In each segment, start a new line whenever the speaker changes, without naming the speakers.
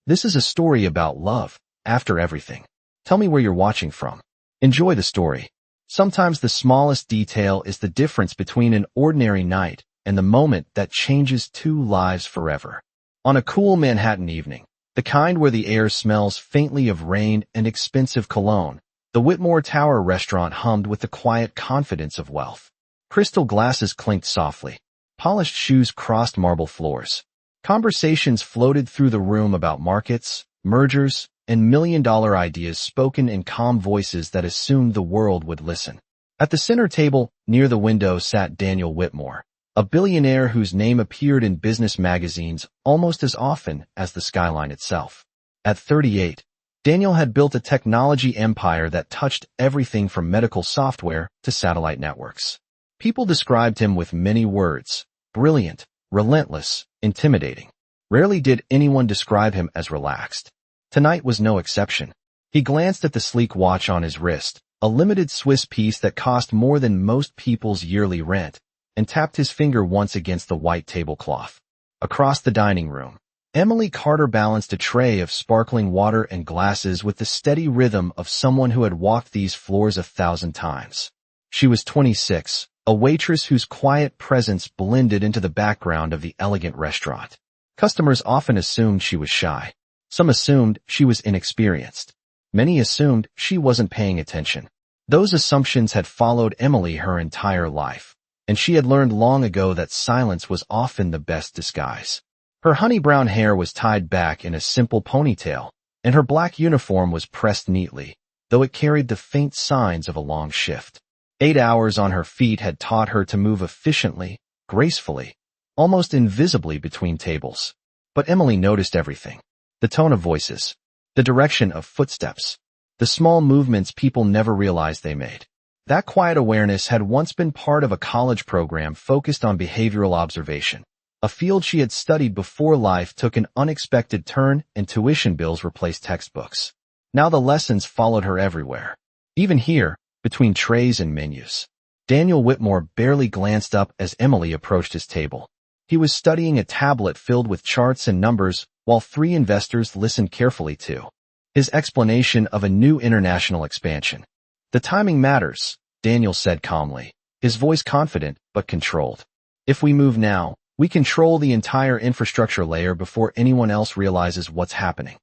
This is a story about love, after everything. Tell me where you're watching from. Enjoy the story. Sometimes the smallest detail is the difference between an ordinary night and the moment that changes two lives forever. On a cool Manhattan evening, the kind where the air smells faintly of rain and expensive cologne, the Whitmore Tower restaurant hummed with the quiet confidence of wealth. Crystal glasses clinked softly. Polished shoes crossed marble floors. Conversations floated through the room about markets, mergers, and million-dollar ideas spoken in calm voices that assumed the world would listen. At the center table, near the window, sat Daniel Whitmore, a billionaire whose name appeared in business magazines almost as often as the skyline itself. At 38, Daniel had built a technology empire that touched everything from medical software to satellite networks. People described him with many words: brilliant, relentless, intimidating. Rarely did anyone describe him as relaxed. Tonight was no exception. He glanced at the sleek watch on his wrist, a limited Swiss piece that cost more than most people's yearly rent, and tapped his finger once against the white tablecloth. Across the dining room, Emily Carter balanced a tray of sparkling water and glasses with the steady rhythm of someone who had walked these floors 1,000 times. She was 26, a waitress whose quiet presence blended into the background of the elegant restaurant. Customers often assumed she was shy. Some assumed she was inexperienced. Many assumed she wasn't paying attention. Those assumptions had followed Emily her entire life, and she had learned long ago that silence was often the best disguise. Her honey-brown hair was tied back in a simple ponytail, and her black uniform was pressed neatly, though it carried the faint signs of a long shift. 8 hours on her feet had taught her to move efficiently, gracefully, almost invisibly between tables. But Emily noticed everything. The tone of voices, the direction of footsteps, the small movements people never realized they made. That quiet awareness had once been part of a college program focused on behavioral observation, a field she had studied before life took an unexpected turn and tuition bills replaced textbooks. Now the lessons followed her everywhere. Even here, between trays and menus. Daniel Whitmore barely glanced up as Emily approached his table. He was studying a tablet filled with charts and numbers, while 3 investors listened carefully to his explanation of a new international expansion. The timing matters, Daniel said calmly, his voice confident but controlled. If we move now, we control the entire infrastructure layer before anyone else realizes what's happening.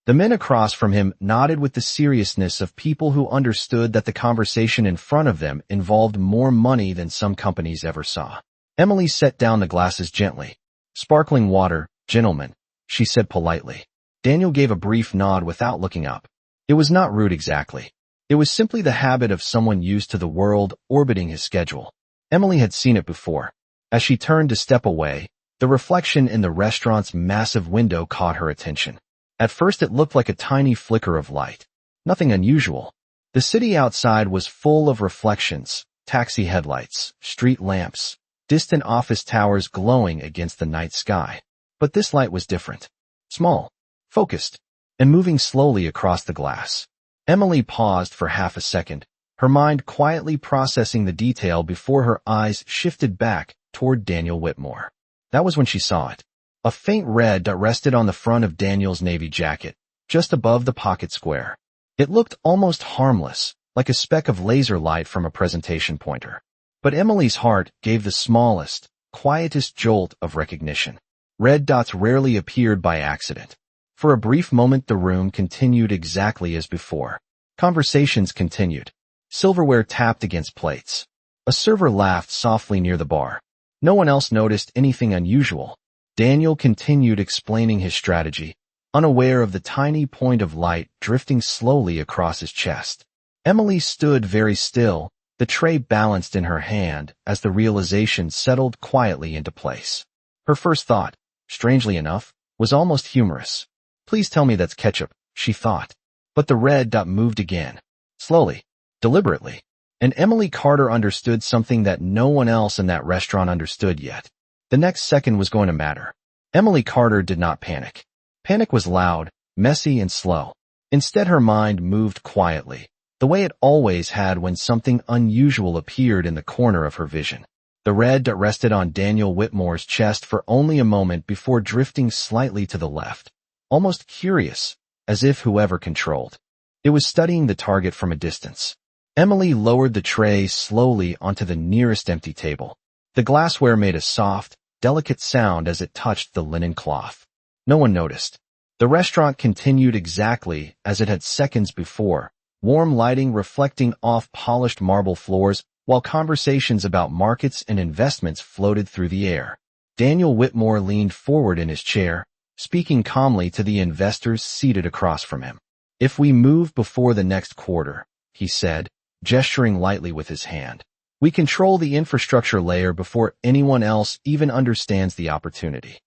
The men across from him nodded with the seriousness of people who understood that the conversation in front of them involved more money than some companies ever saw. Emily set down the glasses gently. "Sparkling water, gentlemen," she said politely. Daniel gave a brief nod without looking up. It was not rude exactly. It was simply the habit of someone used to the world orbiting his schedule. Emily had seen it before. As she turned to step away, the reflection in the restaurant's massive window caught her attention. At first it looked like a tiny flicker of light. Nothing unusual. The city outside was full of reflections, taxi headlights, street lamps, distant office towers glowing against the night sky. But this light was different. Small, focused, and moving slowly across the glass. Emily paused for half a second, her mind quietly processing the detail before her eyes shifted back toward Daniel Whitmore. That was when she saw it. A faint red dot rested on the front of Daniel's navy jacket, just above the pocket square. It looked almost harmless, like a speck of laser light from a presentation pointer. But Emily's heart gave the smallest, quietest jolt of recognition. Red dots rarely appeared by accident. For a brief moment the room continued exactly as before. Conversations continued. Silverware tapped against plates. A server laughed softly near the bar. No one else noticed anything unusual. Daniel continued explaining his strategy, unaware of the tiny point of light drifting slowly across his chest. Emily stood very still, the tray balanced in her hand as the realization settled quietly into place. Her first thought, strangely enough, was almost humorous. "Please tell me that's ketchup," she thought. But the red dot moved again. Slowly, deliberately. And Emily Carter understood something that no one else in that restaurant understood yet. The next second was going to matter. Emily Carter did not panic. Panic was loud, messy, and slow. Instead, her mind moved quietly, the way it always had when something unusual appeared in the corner of her vision. The red dot rested on Daniel Whitmore's chest for only a moment before drifting slightly to the left, almost curious, as if whoever controlled it was studying the target from a distance. Emily lowered the tray slowly onto the nearest empty table. The glassware made a soft, delicate sound as it touched the linen cloth. No one noticed. The restaurant continued exactly as it had seconds before, warm lighting reflecting off polished marble floors, while conversations about markets and investments floated through the air. Daniel Whitmore leaned forward in his chair, speaking calmly to the investors seated across from him. "If we move before the next quarter," he said, gesturing lightly with his hand, "we control the infrastructure layer before anyone else even understands the opportunity."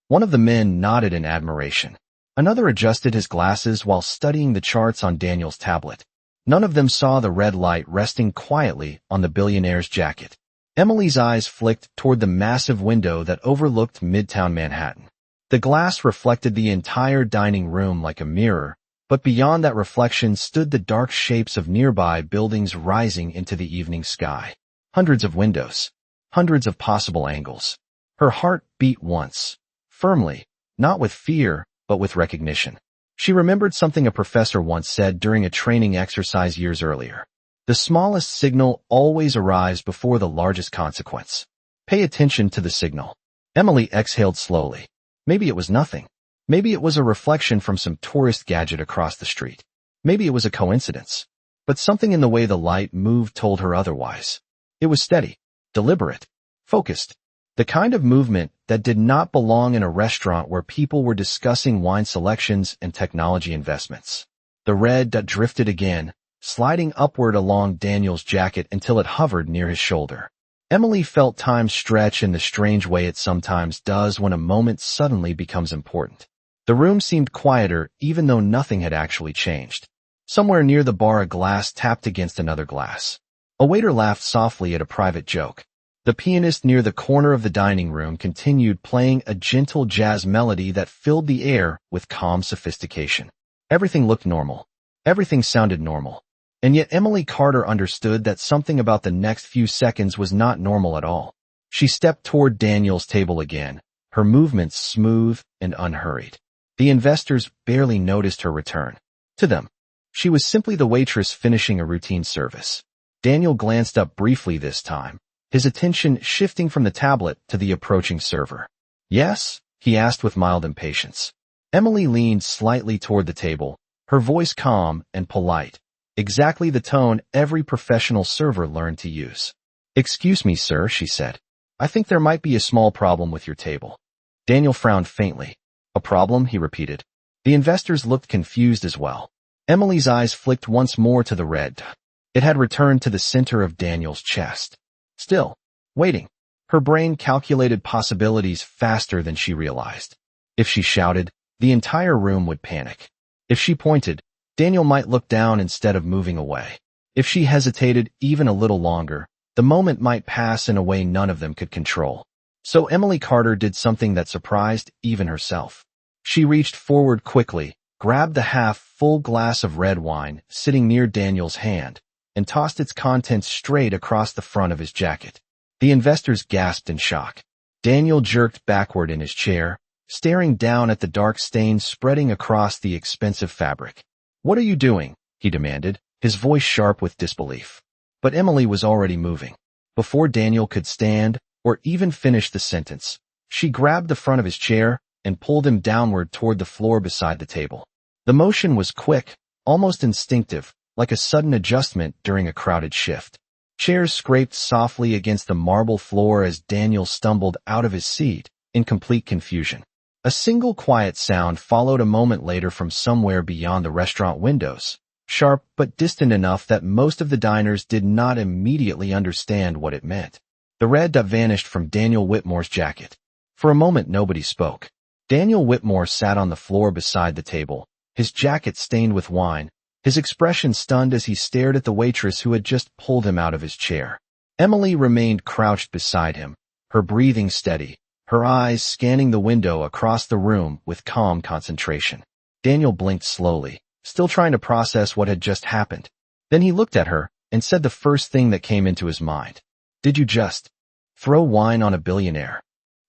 One of the men nodded in admiration. Another adjusted his glasses while studying the charts on Daniel's tablet. None of them saw the red light resting quietly on the billionaire's jacket. Emily's eyes flicked toward the massive window that overlooked Midtown Manhattan. The glass reflected the entire dining room like a mirror, but beyond that reflection stood the dark shapes of nearby buildings rising into the evening sky. Hundreds of windows. Hundreds of possible angles. Her heart beat once. Firmly. Not with fear, but with recognition. She remembered something a professor once said during a training exercise years earlier. The smallest signal always arrives before the largest consequence. Pay attention to the signal. Emily exhaled slowly. Maybe it was nothing. Maybe it was a reflection from some tourist gadget across the street. Maybe it was a coincidence. But something in the way the light moved told her otherwise. It was steady, deliberate, focused. The kind of movement that did not belong in a restaurant where people were discussing wine selections and technology investments. The red dot drifted again, sliding upward along Daniel's jacket until it hovered near his shoulder. Emily felt time stretch in the strange way it sometimes does when a moment suddenly becomes important. The room seemed quieter even though nothing had actually changed. Somewhere near the bar a glass tapped against another glass. A waiter laughed softly at a private joke. The pianist near the corner of the dining room continued playing a gentle jazz melody that filled the air with calm sophistication. Everything looked normal. Everything sounded normal. And yet Emily Carter understood that something about the next few seconds was not normal at all. She stepped toward Daniel's table again, her movements smooth and unhurried. The investors barely noticed her return. To them, she was simply the waitress finishing a routine service. Daniel glanced up briefly this time, his attention shifting from the tablet to the approaching server. "Yes?" he asked with mild impatience. Emily leaned slightly toward the table, her voice calm and polite, exactly the tone every professional server learned to use. "Excuse me, sir," she said. "I think there might be a small problem with your table." Daniel frowned faintly. "A problem?" he repeated. The investors looked confused as well. Emily's eyes flicked once more to the red. It had returned to the center of Daniel's chest. Still, waiting. Her brain calculated possibilities faster than she realized. If she shouted, the entire room would panic. If she pointed, Daniel might look down instead of moving away. If she hesitated even a little longer, the moment might pass in a way none of them could control. So Emily Carter did something that surprised even herself. She reached forward quickly, grabbed the half-full glass of red wine sitting near Daniel's hand, and tossed its contents straight across the front of his jacket. The investors gasped in shock. Daniel jerked backward in his chair, staring down at the dark stains spreading across the expensive fabric. "What are you doing?" he demanded, his voice sharp with disbelief. But Emily was already moving. Before Daniel could stand or even finish the sentence, she grabbed the front of his chair and pulled him downward toward the floor beside the table. The motion was quick, almost instinctive, like a sudden adjustment during a crowded shift. Chairs scraped softly against the marble floor as Daniel stumbled out of his seat, in complete confusion. A single quiet sound followed a moment later from somewhere beyond the restaurant windows, sharp but distant enough that most of the diners did not immediately understand what it meant. The red dot vanished from Daniel Whitmore's jacket. For a moment nobody spoke. Daniel Whitmore sat on the floor beside the table, his jacket stained with wine, his expression stunned as he stared at the waitress who had just pulled him out of his chair. Emily remained crouched beside him, her breathing steady, her eyes scanning the window across the room with calm concentration. Daniel blinked slowly, still trying to process what had just happened. Then he looked at her and said the first thing that came into his mind. "Did you just throw wine on a billionaire?"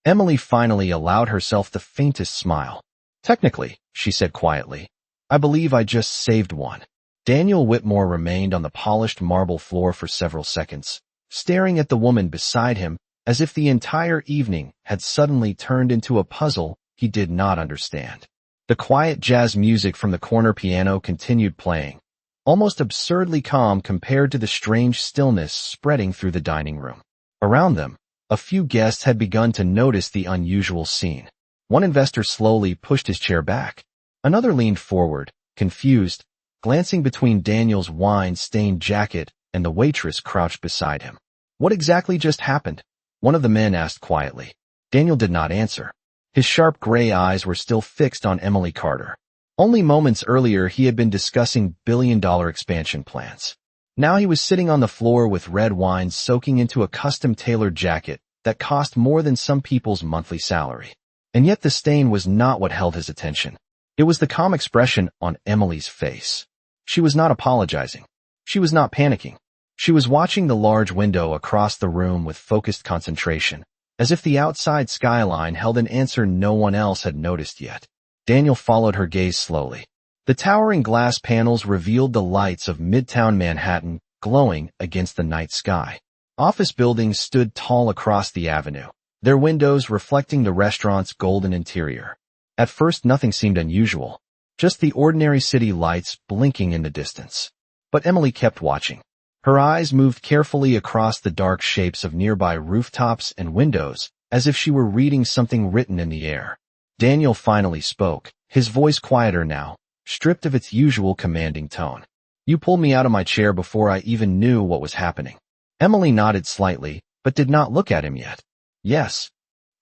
Emily finally allowed herself the faintest smile. Technically, she said quietly. I believe I just saved one. Daniel Whitmore remained on the polished marble floor for several seconds, staring at the woman beside him as if the entire evening had suddenly turned into a puzzle he did not understand. The quiet jazz music from the corner piano continued playing, almost absurdly calm compared to the strange stillness spreading through the dining room. Around them, a few guests had begun to notice the unusual scene. One investor slowly pushed his chair back. Another leaned forward, confused, glancing between Daniel's wine-stained jacket and the waitress crouched beside him. What exactly just happened? One of the men asked quietly. Daniel did not answer. His sharp gray eyes were still fixed on Emily Carter. Only moments earlier he had been discussing billion-dollar expansion plans. Now he was sitting on the floor with red wine soaking into a custom-tailored jacket that cost more than some people's monthly salary. And yet the stain was not what held his attention. It was the calm expression on Emily's face. She was not apologizing. She was not panicking. She was watching the large window across the room with focused concentration, as if the outside skyline held an answer no one else had noticed yet. Daniel followed her gaze slowly. The towering glass panels revealed the lights of Midtown Manhattan glowing against the night sky. Office buildings stood tall across the avenue, their windows reflecting the restaurant's golden interior. At first nothing seemed unusual, just the ordinary city lights blinking in the distance. But Emily kept watching. Her eyes moved carefully across the dark shapes of nearby rooftops and windows, as if she were reading something written in the air. Daniel finally spoke, his voice quieter now, stripped of its usual commanding tone. You pulled me out of my chair before I even knew what was happening. Emily nodded slightly, but did not look at him yet. Yes.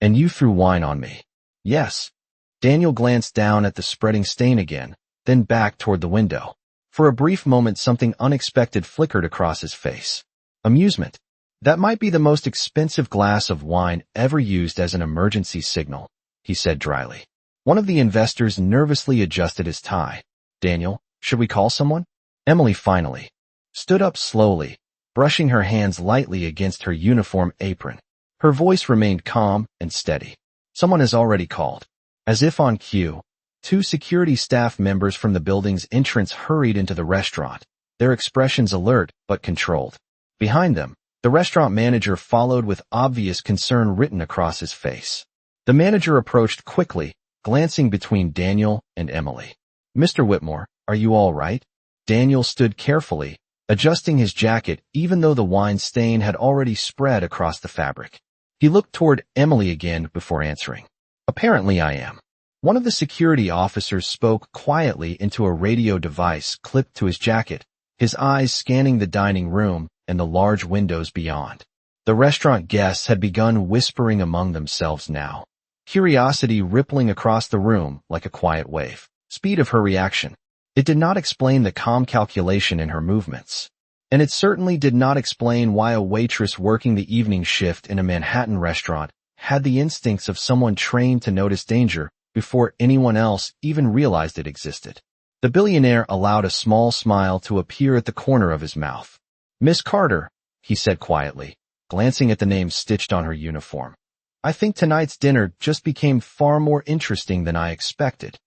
And you threw wine on me. Yes. Daniel glanced down at the spreading stain again, then back toward the window. For a brief moment something unexpected flickered across his face. Amusement. That might be the most expensive glass of wine ever used as an emergency signal, he said dryly. One of the investors nervously adjusted his tie. Daniel, should we call someone? Emily finally stood up slowly, brushing her hands lightly against her uniform apron. Her voice remained calm and steady. Someone has already called. As if on cue, 2 security staff members from the building's entrance hurried into the restaurant, their expressions alert but controlled. Behind them, the restaurant manager followed with obvious concern written across his face. The manager approached quickly, glancing between Daniel and Emily. Mr. Whitmore, are you all right? Daniel stood carefully, adjusting his jacket even though the wine stain had already spread across the fabric. He looked toward Emily again before answering. Apparently I am. One of the security officers spoke quietly into a radio device clipped to his jacket, his eyes scanning the dining room and the large windows beyond. The restaurant guests had begun whispering among themselves now, curiosity rippling across the room like a quiet wave. Speed of her reaction. It did not explain the calm calculation in her movements. And it certainly did not explain why a waitress working the evening shift in a Manhattan restaurant had the instincts of someone trained to notice danger before anyone else even realized it existed. The billionaire allowed a small smile to appear at the corner of his mouth. Miss Carter, he said quietly, glancing at the name stitched on her uniform. I think tonight's dinner just became far more interesting than I expected.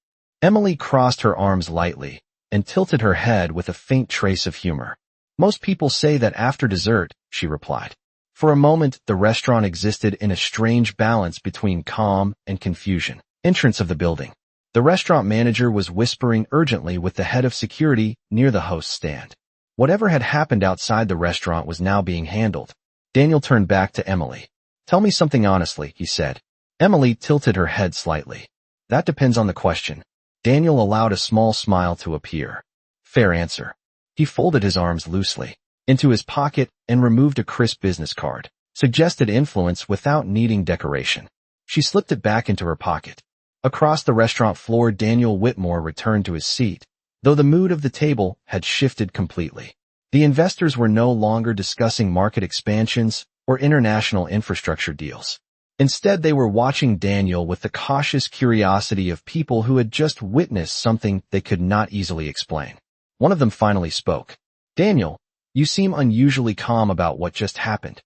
Emily crossed her arms lightly and tilted her head with a faint trace of humor. Most people say that after dessert, she replied. For a moment, the restaurant existed in a strange balance between calm and confusion. Entrance of the building. The restaurant manager was whispering urgently with the head of security near the host's stand. Whatever had happened outside the restaurant was now being handled. Daniel turned back to Emily. Tell me something honestly, he said. Emily tilted her head slightly. That depends on the question. Daniel allowed a small smile to appear. Fair answer. He folded his arms loosely into his pocket and removed a crisp business card. Suggested influence without needing decoration. She slipped it back into her pocket. Across the restaurant floor, Daniel Whitmore returned to his seat, though the mood of the table had shifted completely. The investors were no longer discussing market expansions or international infrastructure deals. Instead, they were watching Daniel with the cautious curiosity of people who had just witnessed something they could not easily explain. One of them finally spoke. Daniel, you seem unusually calm about what just happened.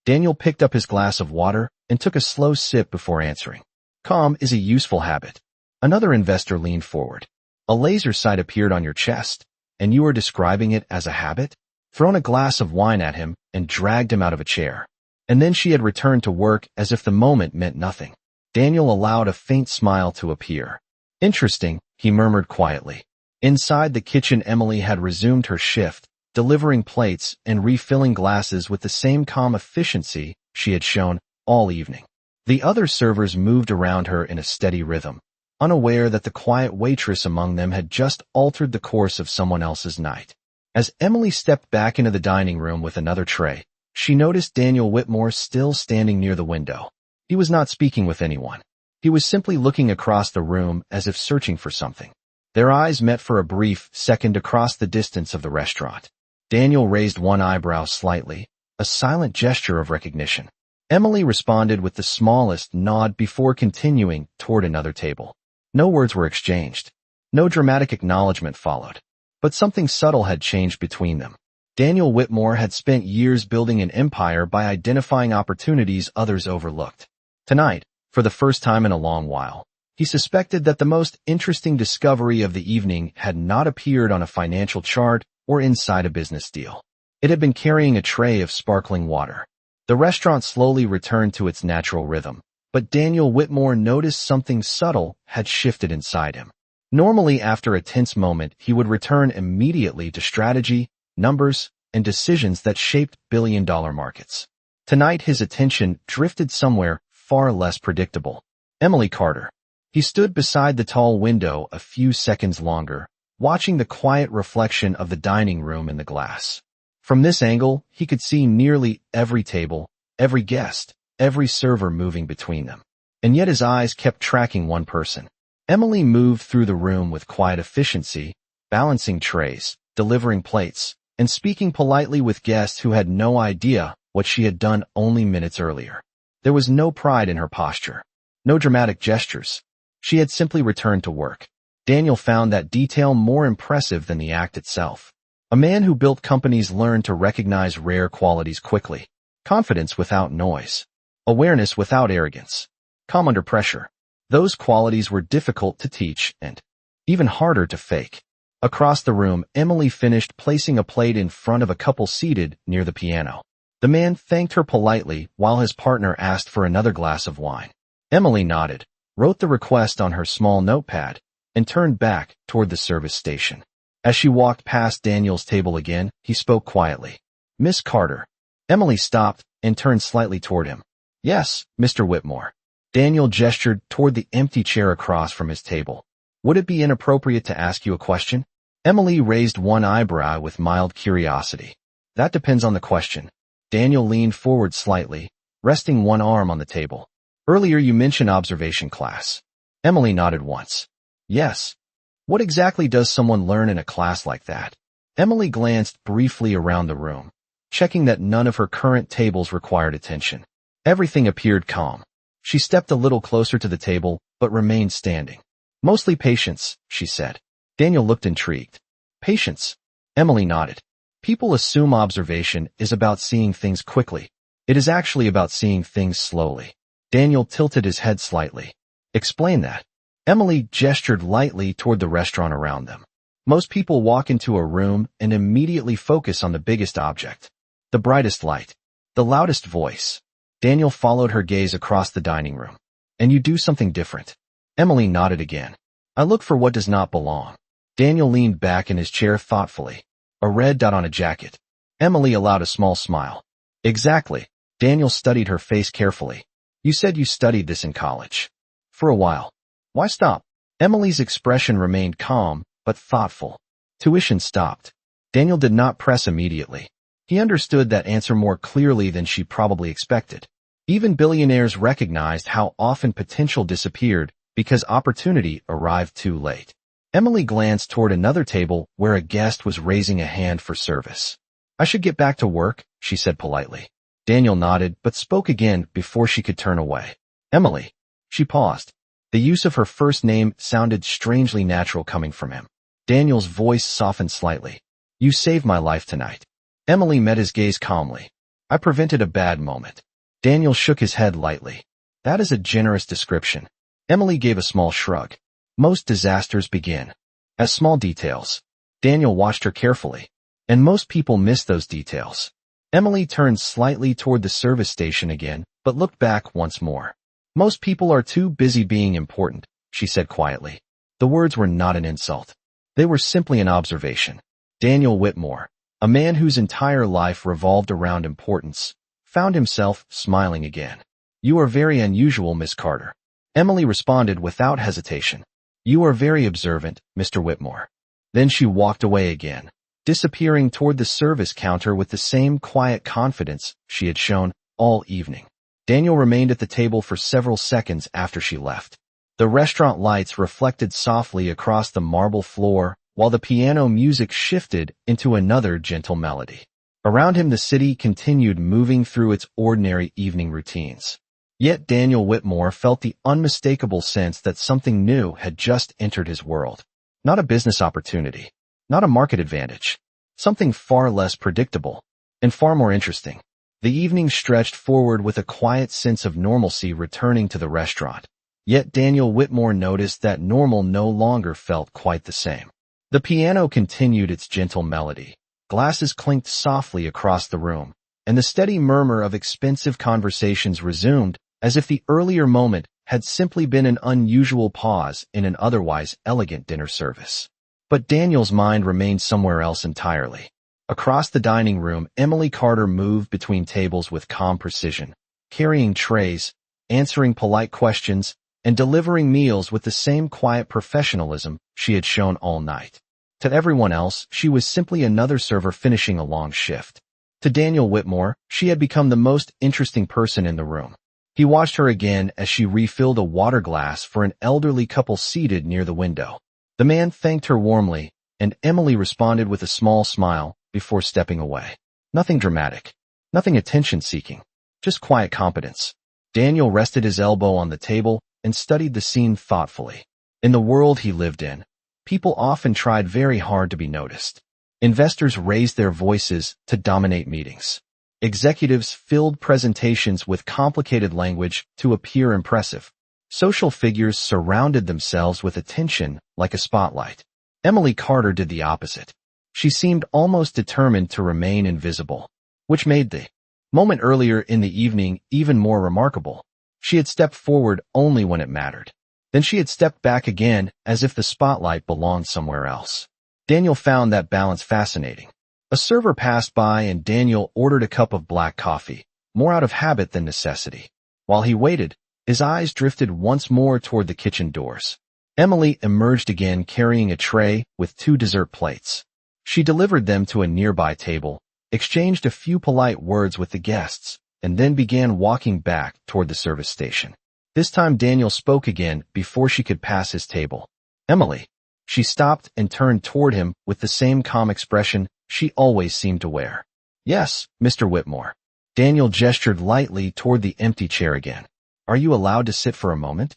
Daniel picked up his glass of water and took a slow sip before answering. Calm is a useful habit. Another investor leaned forward. A laser sight appeared on your chest, and you are describing it as a habit? Thrown a glass of wine at him and dragged him out of a chair. And then she had returned to work as if the moment meant nothing. Daniel allowed a faint smile to appear. Interesting, he murmured quietly. Inside the kitchen, Emily had resumed her shift, delivering plates and refilling glasses with the same calm efficiency she had shown all evening. The other servers moved around her in a steady rhythm, unaware that the quiet waitress among them had just altered the course of someone else's night. As Emily stepped back into the dining room with another tray, she noticed Daniel Whitmore still standing near the window. He was not speaking with anyone. He was simply looking across the room as if searching for something. Their eyes met for a brief second across the distance of the restaurant. Daniel raised one eyebrow slightly, a silent gesture of recognition. Emily responded with the smallest nod before continuing toward another table. No words were exchanged. No dramatic acknowledgement followed. But something subtle had changed between them. Daniel Whitmore had spent years building an empire by identifying opportunities others overlooked. Tonight, for the first time in a long while, he suspected that the most interesting discovery of the evening had not appeared on a financial chart or inside a business deal. It had been carrying a tray of sparkling water. The restaurant slowly returned to its natural rhythm, but Daniel Whitmore noticed something subtle had shifted inside him. Normally, after a tense moment, he would return immediately to strategy, numbers, and decisions that shaped billion-dollar markets. Tonight, his attention drifted somewhere far less predictable. Emily Carter. He stood beside the tall window a few seconds longer, watching the quiet reflection of the dining room in the glass. From this angle, he could see nearly every table, every guest, every server moving between them. And yet his eyes kept tracking one person. Emily moved through the room with quiet efficiency, balancing trays, delivering plates, and speaking politely with guests who had no idea what she had done only minutes earlier. There was no pride in her posture, no dramatic gestures. She had simply returned to work. Daniel found that detail more impressive than the act itself. A man who built companies learned to recognize rare qualities quickly. Confidence without noise. Awareness without arrogance. Calm under pressure. Those qualities were difficult to teach and even harder to fake. Across the room, Emily finished placing a plate in front of a couple seated near the piano. The man thanked her politely while his partner asked for another glass of wine. Emily nodded, wrote the request on her small notepad, and turned back toward the service station. As she walked past Daniel's table again, he spoke quietly. "Miss Carter." Emily stopped and turned slightly toward him. "Yes, Mr. Whitmore." Daniel gestured toward the empty chair across from his table. "Would it be inappropriate to ask you a question?" Emily raised one eyebrow with mild curiosity. "That depends on the question." Daniel leaned forward slightly, resting one arm on the table. "Earlier you mentioned observation class." Emily nodded once. "Yes. What exactly does someone learn in a class like that?" Emily glanced briefly around the room, checking that none of her current tables required attention. Everything appeared calm. She stepped a little closer to the table, but remained standing. "Mostly patience," she said. Daniel looked intrigued. "Patience?" Emily nodded. "People assume observation is about seeing things quickly. It is actually about seeing things slowly." Daniel tilted his head slightly. "Explain that." Emily gestured lightly toward the restaurant around them. "Most people walk into a room and immediately focus on the biggest object, the brightest light, the loudest voice." Daniel followed her gaze across the dining room. "And you do something different." Emily nodded again. "I look for what does not belong." Daniel leaned back in his chair thoughtfully. "A red dot on a jacket." Emily allowed a small smile. "Exactly." Daniel studied her face carefully. "You said you studied this in college." "For a while." "Why stop?" Emily's expression remained calm, but thoughtful. Tuition stopped. Daniel did not press immediately. He understood that answer more clearly than she probably expected. Even billionaires recognized how often potential disappeared because opportunity arrived too late. Emily glanced toward another table where a guest was raising a hand for service. "I should get back to work," she said politely. Daniel nodded but spoke again before she could turn away. "Emily." She paused. The use of her first name sounded strangely natural coming from him. Daniel's voice softened slightly. "You saved my life tonight." Emily met his gaze calmly. "I prevented a bad moment." Daniel shook his head lightly. "That is a generous description." Emily gave a small shrug. Most disasters begin as small details. Daniel watched her carefully, and most people miss those details. Emily turned slightly toward the service station again, but looked back once more. Most people are too busy being important, she said quietly. The words were not an insult. They were simply an observation. Daniel Whitmore, a man whose entire life revolved around importance, found himself smiling again. You are very unusual, Miss Carter. Emily responded without hesitation. You are very observant, Mr. Whitmore. Then she walked away again, disappearing toward the service counter with the same quiet confidence she had shown all evening. Daniel remained at the table for several seconds after she left. The restaurant lights reflected softly across the marble floor, while the piano music shifted into another gentle melody. Around him, the city continued moving through its ordinary evening routines. Yet Daniel Whitmore felt the unmistakable sense that something new had just entered his world. Not a business opportunity, not a market advantage, something far less predictable and far more interesting. The evening stretched forward with a quiet sense of normalcy returning to the restaurant. Yet Daniel Whitmore noticed that normal no longer felt quite the same. The piano continued its gentle melody. Glasses clinked softly across the room, and the steady murmur of expensive conversations resumed, as if the earlier moment had simply been an unusual pause in an otherwise elegant dinner service. But Daniel's mind remained somewhere else entirely. Across the dining room, Emily Carter moved between tables with calm precision, carrying trays, answering polite questions, and delivering meals with the same quiet professionalism she had shown all night. To everyone else, she was simply another server finishing a long shift. To Daniel Whitmore, she had become the most interesting person in the room. He watched her again as she refilled a water glass for an elderly couple seated near the window. The man thanked her warmly, and Emily responded with a small smile before stepping away. Nothing dramatic, nothing attention-seeking, just quiet competence. Daniel rested his elbow on the table and studied the scene thoughtfully. In the world he lived in, people often tried very hard to be noticed. Investors raised their voices to dominate meetings. Executives filled presentations with complicated language to appear impressive. Social figures surrounded themselves with attention like a spotlight. Emily Carter did the opposite. She seemed almost determined to remain invisible, which made the moment earlier in the evening even more remarkable. She had stepped forward only when it mattered. Then she had stepped back again as if the spotlight belonged somewhere else. Daniel found that balance fascinating. A server passed by and Daniel ordered a cup of black coffee, more out of habit than necessity. While he waited, his eyes drifted once more toward the kitchen doors. Emily emerged again carrying a tray with 2 dessert plates. She delivered them to a nearby table, exchanged a few polite words with the guests, and then began walking back toward the service station. This time Daniel spoke again before she could pass his table. Emily. She stopped and turned toward him with the same calm expression she always seemed to wear. Yes, Mr. Whitmore. Daniel gestured lightly toward the empty chair again. Are you allowed to sit for a moment?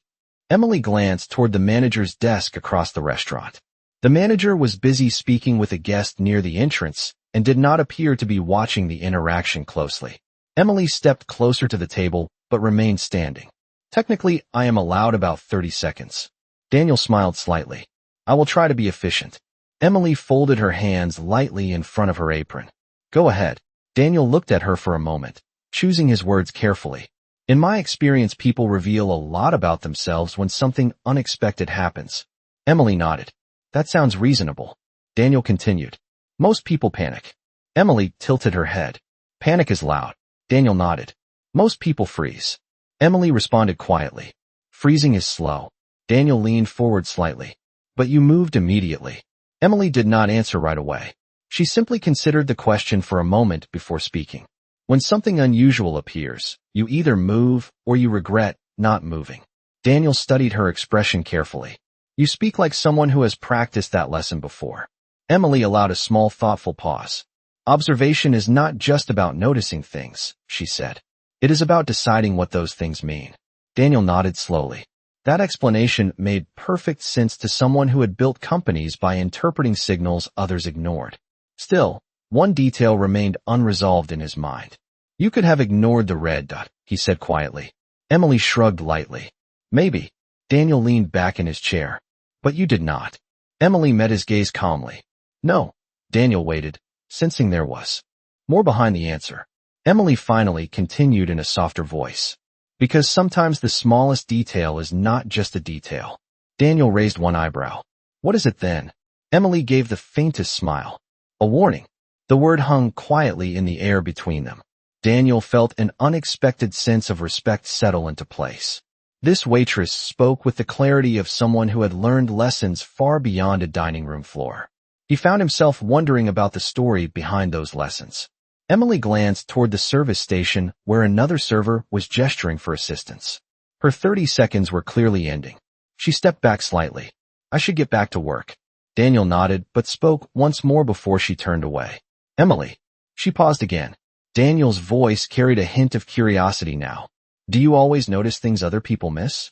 Emily glanced toward the manager's desk across the restaurant. The manager was busy speaking with a guest near the entrance and did not appear to be watching the interaction closely. Emily stepped closer to the table but remained standing. Technically, I am allowed about 30 seconds. Daniel smiled slightly. I will try to be efficient. Emily folded her hands lightly in front of her apron. Go ahead. Daniel looked at her for a moment, choosing his words carefully. In my experience, people reveal a lot about themselves when something unexpected happens. Emily nodded. That sounds reasonable. Daniel continued. Most people panic. Emily tilted her head. Panic is loud. Daniel nodded. Most people freeze. Emily responded quietly. Freezing is slow. Daniel leaned forward slightly. But you moved immediately. Emily did not answer right away. She simply considered the question for a moment before speaking. When something unusual appears, you either move or you regret not moving. Daniel studied her expression carefully. You speak like someone who has practiced that lesson before. Emily allowed a small thoughtful pause. Observation is not just about noticing things, she said. It is about deciding what those things mean. Daniel nodded slowly. That explanation made perfect sense to someone who had built companies by interpreting signals others ignored. Still, one detail remained unresolved in his mind. You could have ignored the red dot, he said quietly. Emily shrugged lightly. Maybe. Daniel leaned back in his chair. But you did not. Emily met his gaze calmly. No. Daniel waited, sensing there was more behind the answer. Emily finally continued in a softer voice. Because sometimes the smallest detail is not just a detail. Daniel raised one eyebrow. What is it then? Emily gave the faintest smile. A warning. The word hung quietly in the air between them. Daniel felt an unexpected sense of respect settle into place. This waitress spoke with the clarity of someone who had learned lessons far beyond a dining room floor. He found himself wondering about the story behind those lessons. Emily glanced toward the service station where another server was gesturing for assistance. Her 30 seconds were clearly ending. She stepped back slightly. I should get back to work. Daniel nodded but spoke once more before she turned away. Emily. She paused again. Daniel's voice carried a hint of curiosity now. Do you always notice things other people miss?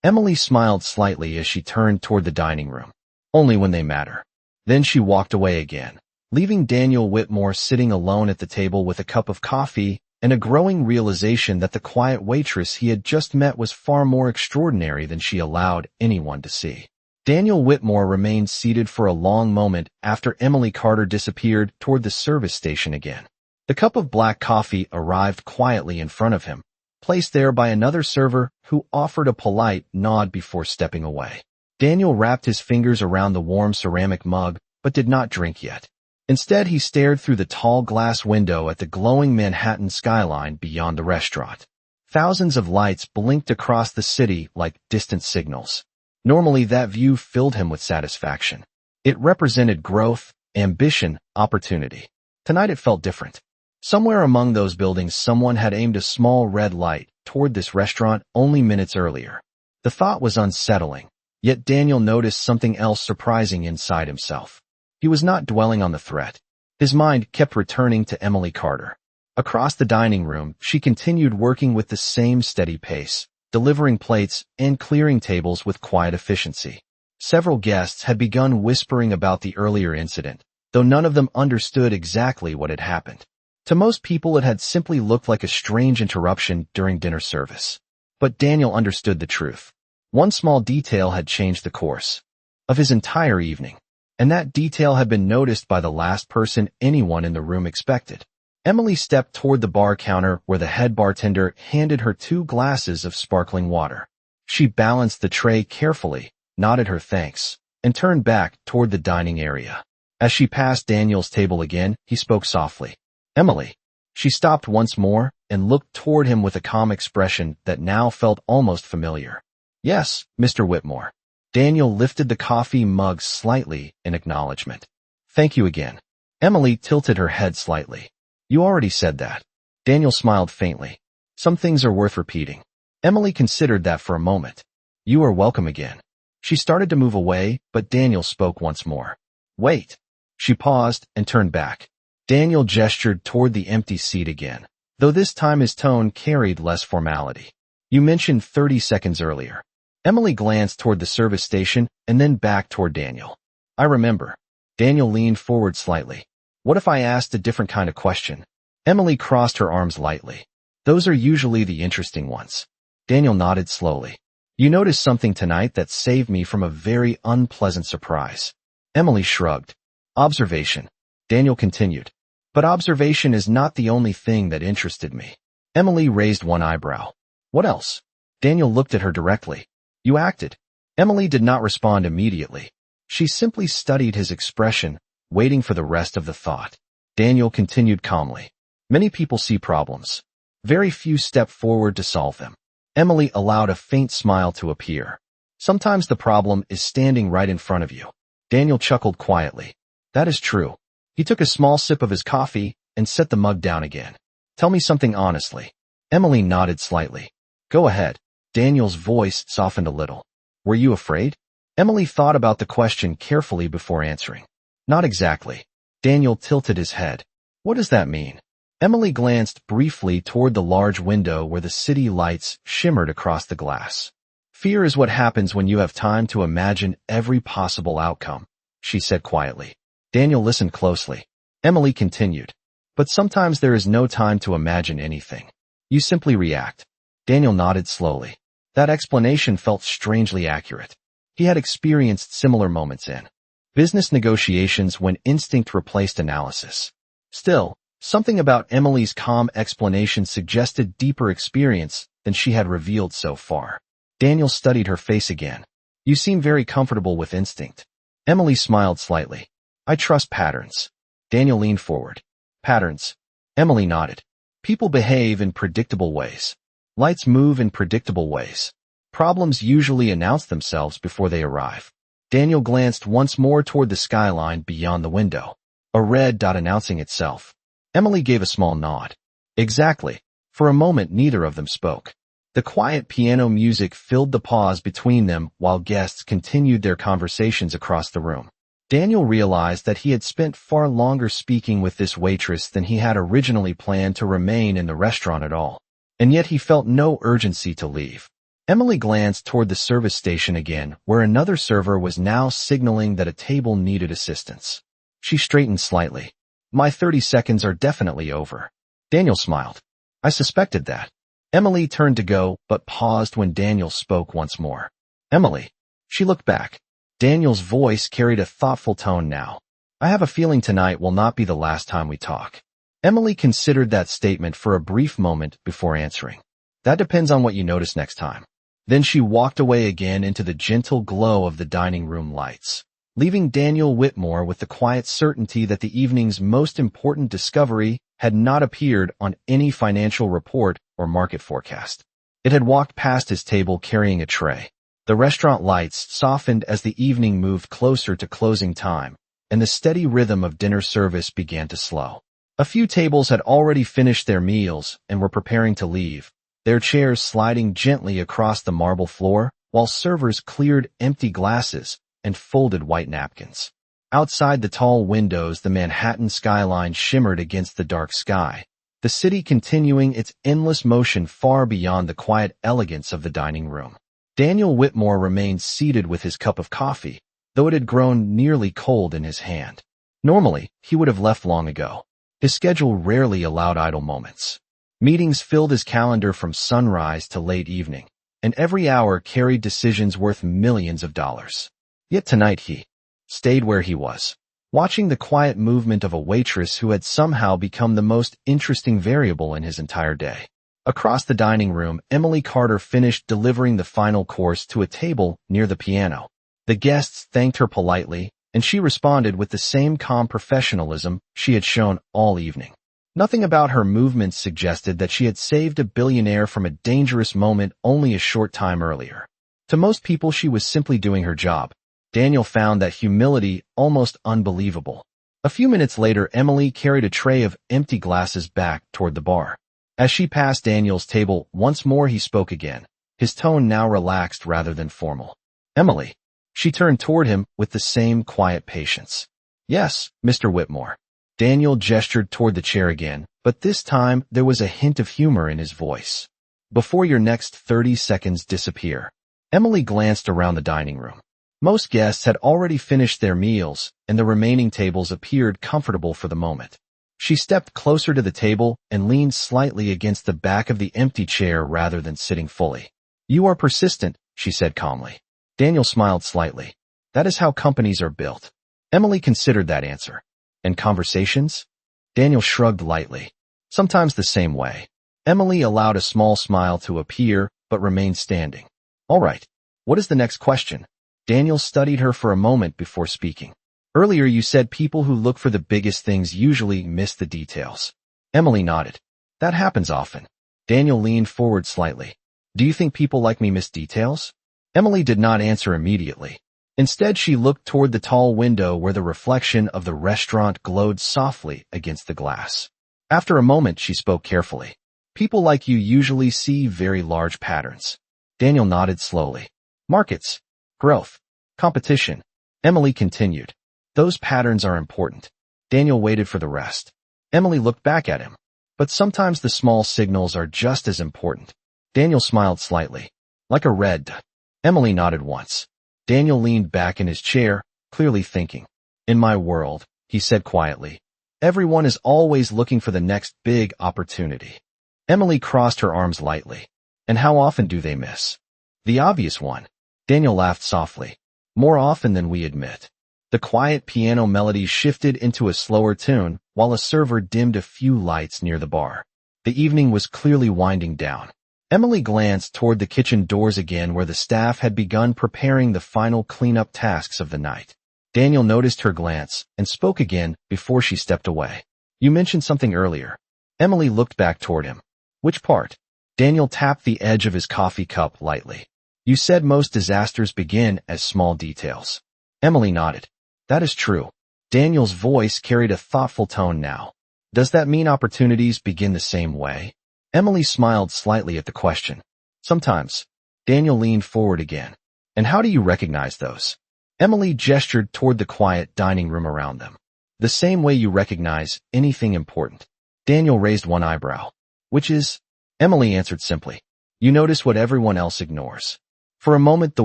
Emily smiled slightly as she turned toward the dining room. Only when they matter. Then she walked away again, leaving Daniel Whitmore sitting alone at the table with a cup of coffee and a growing realization that the quiet waitress he had just met was far more extraordinary than she allowed anyone to see. Daniel Whitmore remained seated for a long moment after Emily Carter disappeared toward the service station again. The cup of black coffee arrived quietly in front of him, placed there by another server who offered a polite nod before stepping away. Daniel wrapped his fingers around the warm ceramic mug, but did not drink yet. Instead, he stared through the tall glass window at the glowing Manhattan skyline beyond the restaurant. Thousands of lights blinked across the city like distant signals. Normally, that view filled him with satisfaction. It represented growth, ambition, opportunity. Tonight it felt different. Somewhere among those buildings, someone had aimed a small red light toward this restaurant only minutes earlier. The thought was unsettling, yet Daniel noticed something else surprising inside himself. He was not dwelling on the threat. His mind kept returning to Emily Carter. Across the dining room, she continued working with the same steady pace, delivering plates and clearing tables with quiet efficiency. Several guests had begun whispering about the earlier incident, though none of them understood exactly what had happened. To most people, it had simply looked like a strange interruption during dinner service. But Daniel understood the truth. One small detail had changed the course of his entire evening, and that detail had been noticed by the last person anyone in the room expected. Emily stepped toward the bar counter where the head bartender handed her 2 glasses of sparkling water. She balanced the tray carefully, nodded her thanks, and turned back toward the dining area. As she passed Daniel's table again, he spoke softly. Emily. She stopped once more and looked toward him with a calm expression that now felt almost familiar. Yes, Mr. Whitmore. Daniel lifted the coffee mug slightly in acknowledgement. Thank you again. Emily tilted her head slightly. You already said that. Daniel smiled faintly. Some things are worth repeating. Emily considered that for a moment. You are welcome again. She started to move away, but Daniel spoke once more. Wait. She paused and turned back. Daniel gestured toward the empty seat again, though this time his tone carried less formality. You mentioned 30 seconds earlier. Emily glanced toward the service station and then back toward Daniel. I remember. Daniel leaned forward slightly. What if I asked a different kind of question? Emily crossed her arms lightly. Those are usually the interesting ones. Daniel nodded slowly. You noticed something tonight that saved me from a very unpleasant surprise. Emily shrugged. Observation. Daniel continued. But observation is not the only thing that interested me. Emily raised one eyebrow. What else? Daniel looked at her directly. You acted. Emily did not respond immediately. She simply studied his expression, waiting for the rest of the thought. Daniel continued calmly. Many people see problems. Very few step forward to solve them. Emily allowed a faint smile to appear. Sometimes the problem is standing right in front of you. Daniel chuckled quietly. That is true. He took a small sip of his coffee and set the mug down again. Tell me something honestly. Emily nodded slightly. Go ahead. Daniel's voice softened a little. Were you afraid? Emily thought about the question carefully before answering. Not exactly. Daniel tilted his head. What does that mean? Emily glanced briefly toward the large window where the city lights shimmered across the glass. Fear is what happens when you have time to imagine every possible outcome, she said quietly. Daniel listened closely. Emily continued. But sometimes there is no time to imagine anything. You simply react. Daniel nodded slowly. That explanation felt strangely accurate. He had experienced similar moments in business negotiations when instinct replaced analysis. Still, something about Emily's calm explanation suggested deeper experience than she had revealed so far. Daniel studied her face again. You seem very comfortable with instinct. Emily smiled slightly. I trust patterns. Daniel leaned forward. Patterns. Emily nodded. People behave in predictable ways. Lights move in predictable ways. Problems usually announce themselves before they arrive. Daniel glanced once more toward the skyline beyond the window. A red dot announcing itself. Emily gave a small nod. Exactly. For a moment neither of them spoke. The quiet piano music filled the pause between them while guests continued their conversations across the room. Daniel realized that he had spent far longer speaking with this waitress than he had originally planned to remain in the restaurant at all. And yet he felt no urgency to leave. Emily glanced toward the service station again, where another server was now signaling that a table needed assistance. She straightened slightly. My 30 seconds are definitely over. Daniel smiled. I suspected that. Emily turned to go, but paused when Daniel spoke once more. Emily. She looked back. Daniel's voice carried a thoughtful tone now. I have a feeling tonight will not be the last time we talk. Emily considered that statement for a brief moment before answering. That depends on what you notice next time. Then she walked away again into the gentle glow of the dining room lights, leaving Daniel Whitmore with the quiet certainty that the evening's most important discovery had not appeared on any financial report or market forecast. It had walked past his table carrying a tray. The restaurant lights softened as the evening moved closer to closing time, and the steady rhythm of dinner service began to slow. A few tables had already finished their meals and were preparing to leave, their chairs sliding gently across the marble floor, while servers cleared empty glasses and folded white napkins. Outside the tall windows, the Manhattan skyline shimmered against the dark sky, the city continuing its endless motion far beyond the quiet elegance of the dining room. Daniel Whitmore remained seated with his cup of coffee, though it had grown nearly cold in his hand. Normally, he would have left long ago. His schedule rarely allowed idle moments. Meetings filled his calendar from sunrise to late evening, and every hour carried decisions worth millions of dollars. Yet tonight he stayed where he was, watching the quiet movement of a waitress who had somehow become the most interesting variable in his entire day. Across the dining room, Emily Carter finished delivering the final course to a table near the piano. The guests thanked her politely, and she responded with the same calm professionalism she had shown all evening. Nothing about her movements suggested that she had saved a billionaire from a dangerous moment only a short time earlier. To most people, she was simply doing her job. Daniel found that humility almost unbelievable. A few minutes later, Emily carried a tray of empty glasses back toward the bar. As she passed Daniel's table, once more he spoke again, his tone now relaxed rather than formal. Emily. She turned toward him with the same quiet patience. Yes, Mr. Whitmore. Daniel gestured toward the chair again, but this time there was a hint of humor in his voice. Before your next 30 seconds disappear. Emily glanced around the dining room. Most guests had already finished their meals, and the remaining tables appeared comfortable for the moment. She stepped closer to the table and leaned slightly against the back of the empty chair rather than sitting fully. You are persistent, she said calmly. Daniel smiled slightly. That is how companies are built. Emily considered that answer. And conversations? Daniel shrugged lightly. Sometimes the same way. Emily allowed a small smile to appear, but remained standing. All right. What is the next question? Daniel studied her for a moment before speaking. Earlier you said people who look for the biggest things usually miss the details. Emily nodded. That happens often. Daniel leaned forward slightly. Do you think people like me miss details? Emily did not answer immediately. Instead, she looked toward the tall window where the reflection of the restaurant glowed softly against the glass. After a moment, she spoke carefully. People like you usually see very large patterns. Daniel nodded slowly. Markets, growth, competition. Emily continued. Those patterns are important. Daniel waited for the rest. Emily looked back at him. But sometimes the small signals are just as important. Daniel smiled slightly. Like a red dot. Emily nodded once. Daniel leaned back in his chair, clearly thinking. In my world, he said quietly, everyone is always looking for the next big opportunity. Emily crossed her arms lightly. And how often do they miss? The obvious one. Daniel laughed softly. more often than we admit. The quiet piano melody shifted into a slower tune, while a server dimmed a few lights near the bar. The evening was clearly winding down. Emily glanced toward the kitchen doors again where the staff had begun preparing the final cleanup tasks of the night. Daniel noticed her glance and spoke again before she stepped away. You mentioned something earlier. Emily looked back toward him. Which part? Daniel tapped the edge of his coffee cup lightly. You said most disasters begin as small details. Emily nodded. That is true. Daniel's voice carried a thoughtful tone now. Does that mean opportunities begin the same way? Emily smiled slightly at the question. Sometimes. Daniel leaned forward again. And how do you recognize those? Emily gestured toward the quiet dining room around them. The same way you recognize anything important. Daniel raised one eyebrow. Which is? Emily answered simply. You notice what everyone else ignores. For a moment the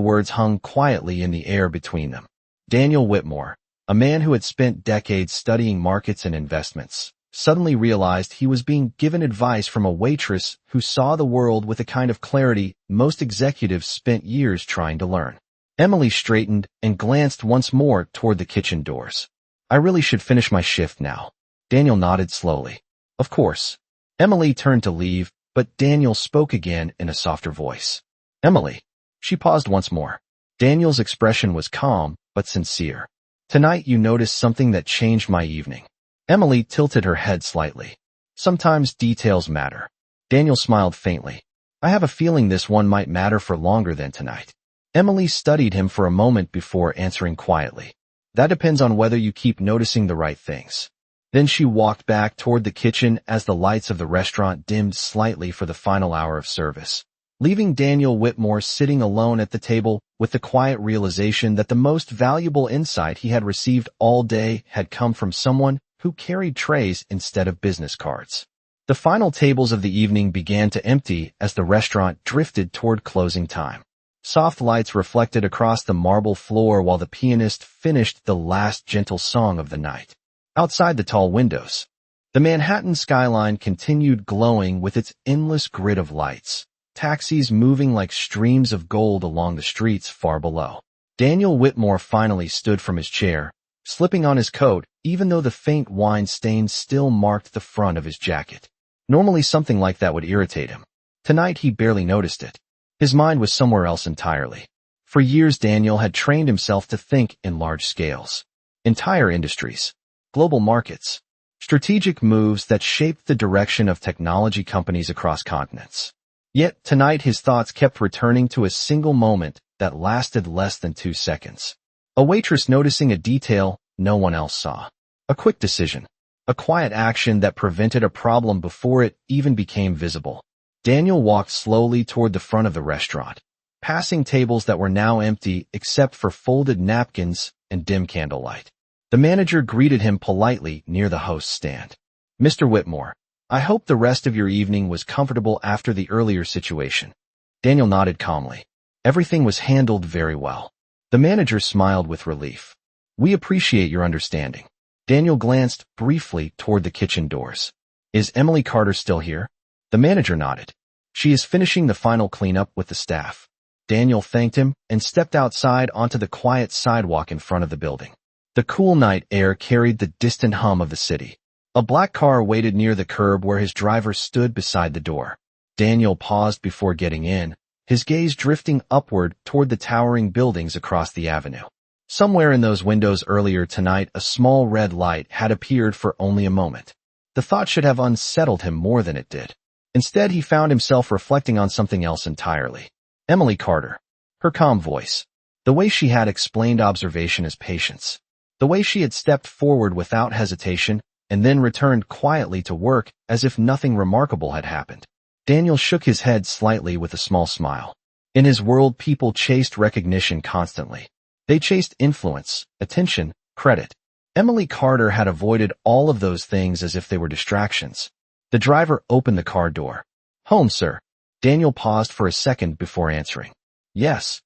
words hung quietly in the air between them. Daniel Whitmore, a man who had spent decades studying markets and investments, suddenly realized he was being given advice from a waitress who saw the world with a kind of clarity most executives spent years trying to learn. Emily straightened and glanced once more toward the kitchen doors. I really should finish my shift now. Daniel nodded slowly. Of course. Emily turned to leave, but Daniel spoke again in a softer voice. Emily. She paused once more. Daniel's expression was calm, but sincere. Tonight you noticed something that changed my evening. Emily tilted her head slightly. Sometimes details matter. Daniel smiled faintly. I have a feeling this one might matter for longer than tonight. Emily studied him for a moment before answering quietly. That depends on whether you keep noticing the right things. Then she walked back toward the kitchen as the lights of the restaurant dimmed slightly for the final hour of service, leaving Daniel Whitmore sitting alone at the table with the quiet realization that the most valuable insight he had received all day had come from someone who carried trays instead of business cards. The final tables of the evening began to empty as the restaurant drifted toward closing time. Soft lights reflected across the marble floor while the pianist finished the last gentle song of the night. Outside the tall windows, the Manhattan skyline continued glowing with its endless grid of lights, taxis moving like streams of gold along the streets far below. Daniel Whitmore finally stood from his chair, slipping on his coat, even though the faint wine stain still marked the front of his jacket. Normally something like that would irritate him. Tonight he barely noticed it. His mind was somewhere else entirely. For years Daniel had trained himself to think in large scales. Entire industries, global markets, strategic moves that shaped the direction of technology companies across continents. Yet tonight his thoughts kept returning to a single moment that lasted less than 2 seconds. A waitress noticing a detail no one else saw. A quick decision. A quiet action that prevented a problem before it even became visible. Daniel walked slowly toward the front of the restaurant, passing tables that were now empty except for folded napkins and dim candlelight. The manager greeted him politely near the host's stand. Mr. Whitmore, I hope the rest of your evening was comfortable after the earlier situation. Daniel nodded calmly. Everything was handled very well. The manager smiled with relief. We appreciate your understanding. Daniel glanced briefly toward the kitchen doors. Is Emily Carter still here? The manager nodded. She is finishing the final cleanup with the staff. Daniel thanked him and stepped outside onto the quiet sidewalk in front of the building. The cool night air carried the distant hum of the city. A black car waited near the curb where his driver stood beside the door. Daniel paused before getting in, his gaze drifting upward toward the towering buildings across the avenue. Somewhere in those windows earlier tonight a small red light had appeared for only a moment. The thought should have unsettled him more than it did. Instead he found himself reflecting on something else entirely. Emily Carter. Her calm voice. The way she had explained observation as patience. The way she had stepped forward without hesitation and then returned quietly to work as if nothing remarkable had happened. Daniel shook his head slightly with a small smile. In his world people chased recognition constantly. They chased influence, attention, credit. Emily Carter had avoided all of those things as if they were distractions. The driver opened the car door. Home, sir. Daniel paused for a second before answering. Yes.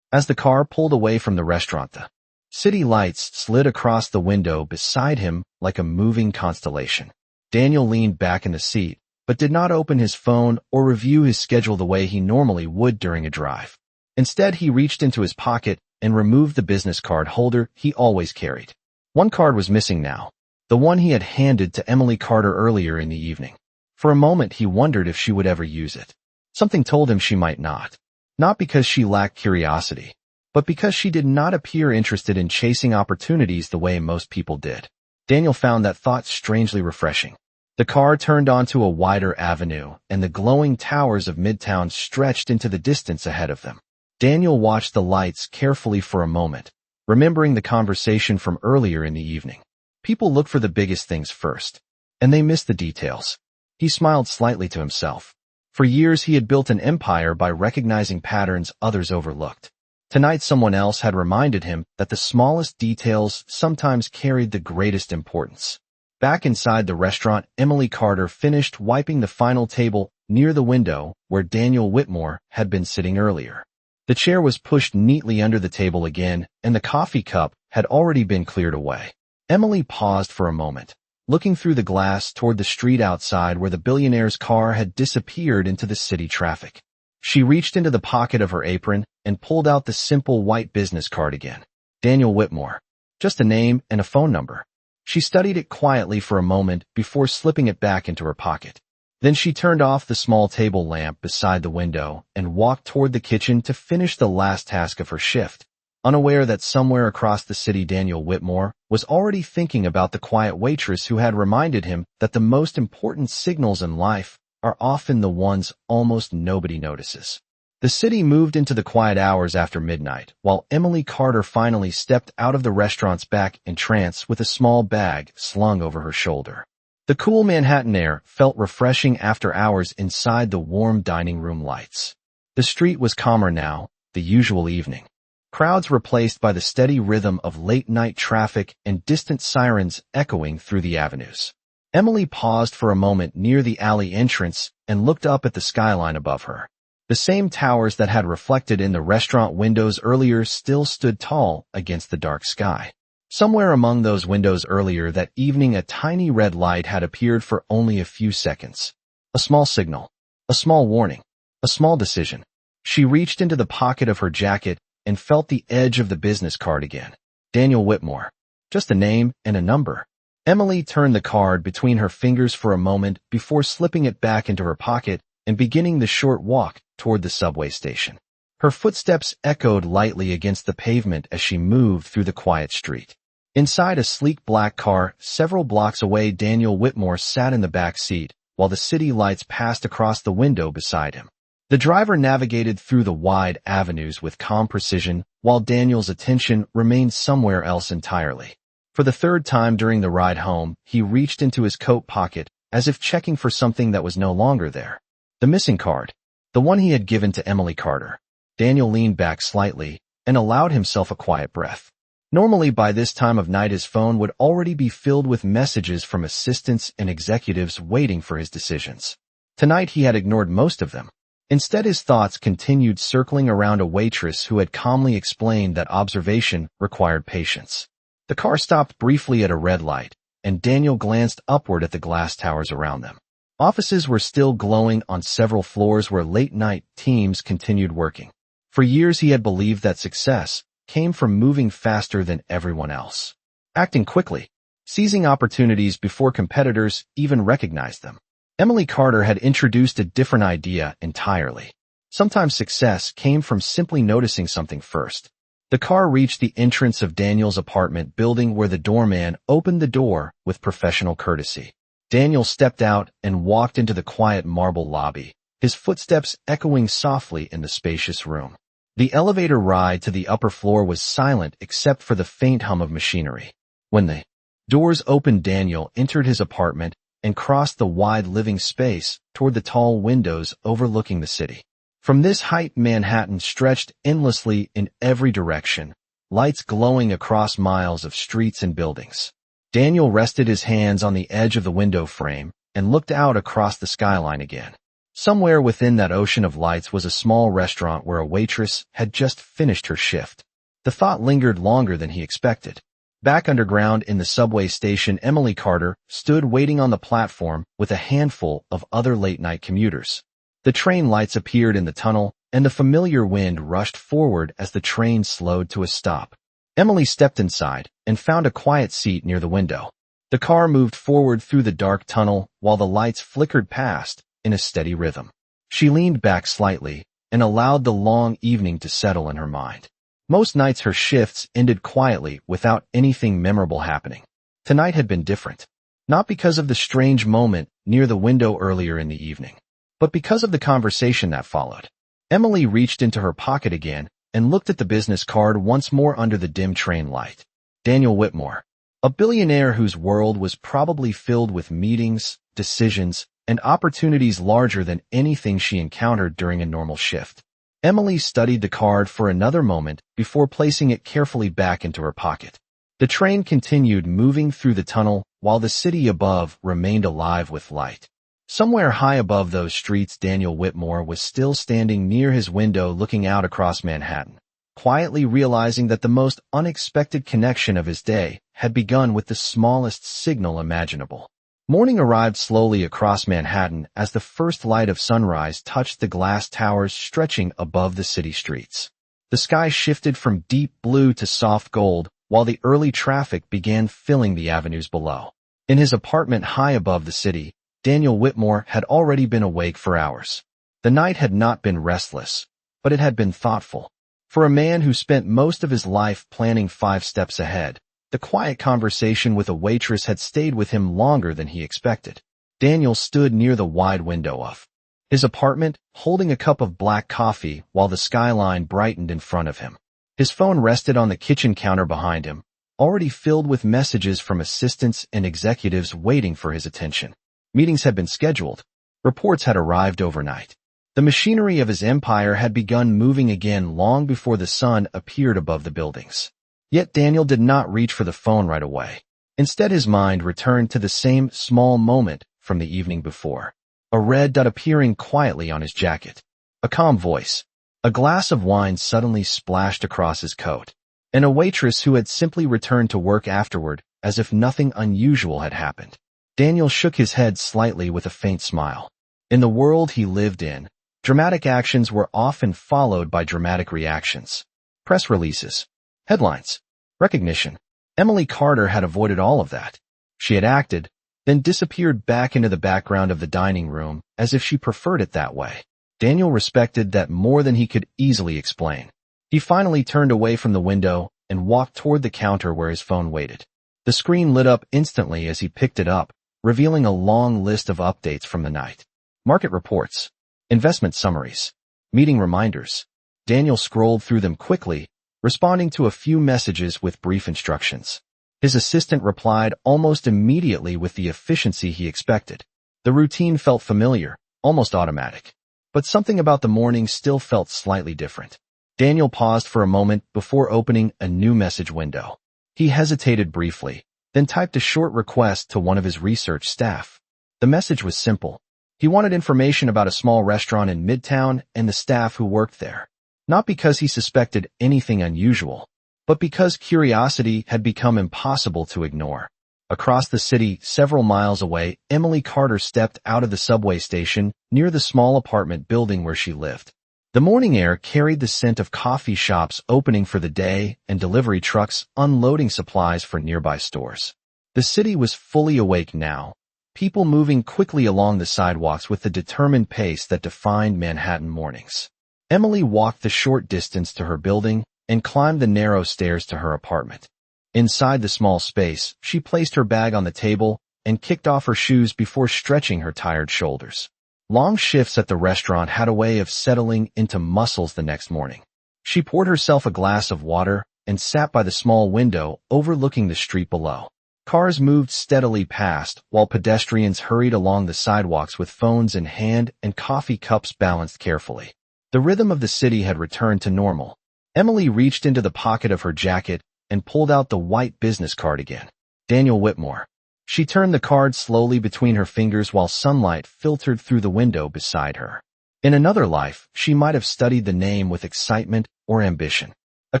As the car pulled away from the restaurant, the city lights slid across the window beside him like a moving constellation. Daniel leaned back in the seat, but did not open his phone or review his schedule the way he normally would during a drive. Instead, he reached into his pocket and removed the business card holder he always carried. One card was missing now, the one he had handed to Emily Carter earlier in the evening. For a moment he wondered if she would ever use it. Something told him she might not. Not because she lacked curiosity, but because she did not appear interested in chasing opportunities the way most people did. Daniel found that thought strangely refreshing. The car turned onto a wider avenue, and the glowing towers of Midtown stretched into the distance ahead of them. Daniel watched the lights carefully for a moment, remembering the conversation from earlier in the evening. People look for the biggest things first, and they miss the details. He smiled slightly to himself. For years he had built an empire by recognizing patterns others overlooked. Tonight someone else had reminded him that the smallest details sometimes carried the greatest importance. Back inside the restaurant, Emily Carter finished wiping the final table near the window where Daniel Whitmore had been sitting earlier. The chair was pushed neatly under the table again, and the coffee cup had already been cleared away. Emily paused for a moment, looking through the glass toward the street outside where the billionaire's car had disappeared into the city traffic. She reached into the pocket of her apron and pulled out the simple white business card again. Daniel Whitmore. Just a name and a phone number. She studied it quietly for a moment before slipping it back into her pocket. Then she turned off the small table lamp beside the window and walked toward the kitchen to finish the last task of her shift, unaware that somewhere across the city Daniel Whitmore was already thinking about the quiet waitress who had reminded him that the most important signals in life are often the ones almost nobody notices. The city moved into the quiet hours after midnight, while Emily Carter finally stepped out of the restaurant's back entrance with a small bag slung over her shoulder. The cool Manhattan air felt refreshing after hours inside the warm dining room lights. The street was calmer now, the usual evening. Crowds replaced by the steady rhythm of late-night traffic and distant sirens echoing through the avenues. Emily paused for a moment near the alley entrance and looked up at the skyline above her. The same towers that had reflected in the restaurant windows earlier still stood tall against the dark sky. Somewhere among those windows earlier that evening a tiny red light had appeared for only a few seconds. A small signal. A small warning. A small decision. She reached into the pocket of her jacket and felt the edge of the business card again. Daniel Whitmore. Just a name and a number. Emily turned the card between her fingers for a moment before slipping it back into her pocket and beginning the short walk toward the subway station. Her footsteps echoed lightly against the pavement as she moved through the quiet street. Inside a sleek black car, several blocks away, Daniel Whitmore sat in the back seat, while the city lights passed across the window beside him. The driver navigated through the wide avenues with calm precision, while Daniel's attention remained somewhere else entirely. For the third time during the ride home, he reached into his coat pocket, as if checking for something that was no longer there. The missing card. The one he had given to Emily Carter. Daniel leaned back slightly and allowed himself a quiet breath. Normally by this time of night his phone would already be filled with messages from assistants and executives waiting for his decisions. Tonight he had ignored most of them. Instead his thoughts continued circling around a waitress who had calmly explained that observation required patience. The car stopped briefly at a red light, and Daniel glanced upward at the glass towers around them. Offices were still glowing on several floors where late-night teams continued working. For years he had believed that success came from moving faster than everyone else, acting quickly, seizing opportunities before competitors even recognized them. Emily Carter had introduced a different idea entirely. Sometimes success came from simply noticing something first. The car reached the entrance of Daniel's apartment building where the doorman opened the door with professional courtesy. Daniel stepped out and walked into the quiet marble lobby, his footsteps echoing softly in the spacious room. The elevator ride to the upper floor was silent except for the faint hum of machinery. When the doors opened, Daniel entered his apartment and crossed the wide living space toward the tall windows overlooking the city. From this height, Manhattan stretched endlessly in every direction, lights glowing across miles of streets and buildings. Daniel rested his hands on the edge of the window frame and looked out across the skyline again. Somewhere within that ocean of lights was a small restaurant where a waitress had just finished her shift. The thought lingered longer than he expected. Back underground in the subway station, Emily Carter stood waiting on the platform with a handful of other late-night commuters. The train lights appeared in the tunnel, and the familiar wind rushed forward as the train slowed to a stop. Emily stepped inside and found a quiet seat near the window. The car moved forward through the dark tunnel while the lights flickered past in a steady rhythm. She leaned back slightly and allowed the long evening to settle in her mind. Most nights her shifts ended quietly without anything memorable happening. Tonight had been different. Not because of the strange moment near the window earlier in the evening, but because of the conversation that followed. Emily reached into her pocket again and looked at the business card once more under the dim train light. Daniel Whitmore, a billionaire whose world was probably filled with meetings, decisions, and opportunities larger than anything she encountered during a normal shift. Emily studied the card for another moment before placing it carefully back into her pocket. The train continued moving through the tunnel while the city above remained alive with light. Somewhere high above those streets, Daniel Whitmore was still standing near his window looking out across Manhattan, quietly realizing that the most unexpected connection of his day had begun with the smallest signal imaginable. Morning arrived slowly across Manhattan as the first light of sunrise touched the glass towers stretching above the city streets. The sky shifted from deep blue to soft gold, while the early traffic began filling the avenues below. In his apartment high above the city, Daniel Whitmore had already been awake for hours. The night had not been restless, but it had been thoughtful. For a man who spent most of his life planning 5 steps ahead, the quiet conversation with a waitress had stayed with him longer than he expected. Daniel stood near the wide window of his apartment, holding a cup of black coffee while the skyline brightened in front of him. His phone rested on the kitchen counter behind him, already filled with messages from assistants and executives waiting for his attention. Meetings had been scheduled. Reports had arrived overnight. The machinery of his empire had begun moving again long before the sun appeared above the buildings. Yet Daniel did not reach for the phone right away. Instead, his mind returned to the same small moment from the evening before. A red dot appearing quietly on his jacket. A calm voice. A glass of wine suddenly splashed across his coat. And a waitress who had simply returned to work afterward, as if nothing unusual had happened. Daniel shook his head slightly with a faint smile. In the world he lived in, dramatic actions were often followed by dramatic reactions. Press releases, headlines, recognition. Emily Carter had avoided all of that. She had acted, then disappeared back into the background of the dining room as if she preferred it that way. Daniel respected that more than he could easily explain. He finally turned away from the window and walked toward the counter where his phone waited. The screen lit up instantly as he picked it up, revealing a long list of updates from the night. Market reports, investment summaries, meeting reminders. Daniel scrolled through them quickly, responding to a few messages with brief instructions. His assistant replied almost immediately with the efficiency he expected. The routine felt familiar, almost automatic. But something about the morning still felt slightly different. Daniel paused for a moment before opening a new message window. He hesitated briefly, then typed a short request to one of his research staff. The message was simple. He wanted information about a small restaurant in Midtown and the staff who worked there. Not because he suspected anything unusual, but because curiosity had become impossible to ignore. Across the city, several miles away, Emily Carter stepped out of the subway station near the small apartment building where she lived. The morning air carried the scent of coffee shops opening for the day and delivery trucks unloading supplies for nearby stores. The city was fully awake now, people moving quickly along the sidewalks with the determined pace that defined Manhattan mornings. Emily walked the short distance to her building and climbed the narrow stairs to her apartment. Inside the small space, she placed her bag on the table and kicked off her shoes before stretching her tired shoulders. Long shifts at the restaurant had a way of settling into muscles the next morning. She poured herself a glass of water and sat by the small window overlooking the street below. Cars moved steadily past while pedestrians hurried along the sidewalks with phones in hand and coffee cups balanced carefully. The rhythm of the city had returned to normal. Emily reached into the pocket of her jacket and pulled out the white business card again. Daniel Whitmore. She turned the card slowly between her fingers while sunlight filtered through the window beside her. In another life, she might have studied the name with excitement or ambition. A